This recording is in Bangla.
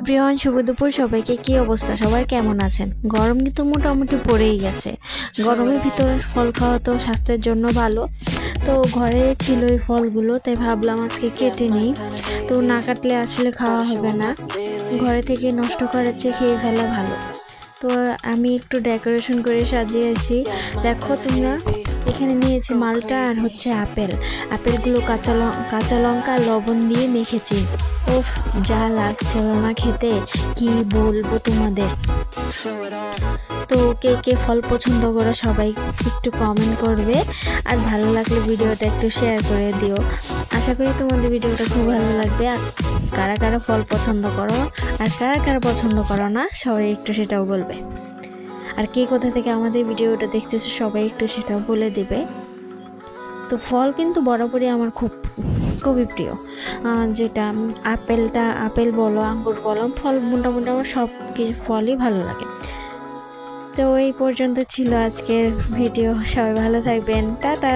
এভরিওয়ান, শুভ দুপুর সবাইকে। কি অবস্থা, সবাই কেমন আছেন? গরম কিন্তু মোটামুটি পড়েই গেছে। গরমের ভিতরে ফল খাওয়া তো স্বাস্থ্যের জন্য ভালো। তো ঘরে ছিল এই ফলগুলো, তাই ভাবলাম আজকে কেটে নিই। তো না কাটলে আসলে খাওয়া হবে না, ঘরে থেকে নষ্ট করার চেয়ে খেয়ে ফেলা ভালো। তো আমি একটু ডেকোরেশন করে সাজিয়েছি। দেখো তোমরা, এখানে নিয়েছি মালটা আর হচ্ছে আপেলগুলো কাঁচা লঙ্কা লবণ দিয়ে মেখেছি। উফ, যা লাগছিল না খেতে, কি বলবো তোমাদের। তো কে কে ফল পছন্দ করো সবাই একটু কমেন্ট করবে, আর ভালো লাগলে ভিডিওটা একটু শেয়ার করে দিও। আশা করি তোমাদের ভিডিওটা খুব ভালো লাগবে। আর কারা কারা ফল পছন্দ করো আর কারা কারা পছন্দ করো না, সবাই একটু সেটাও বলবে। আর কে কোথা থেকে আমাদের ভিডিওটা দেখতেছো সবাই একটু সেটাও বলে দেবে। তো ফল কিন্তু বরাবরই আমার খুবই প্রিয়। যেটা আপেল বলো, আঙ্গুর বলো, ফল মোটামুটি আমার সব কিছু ফলই ভালো লাগে। তো এই পর্যন্ত ছিল আজকের ভিডিও। সবাই ভালো থাকবেন, টাটা।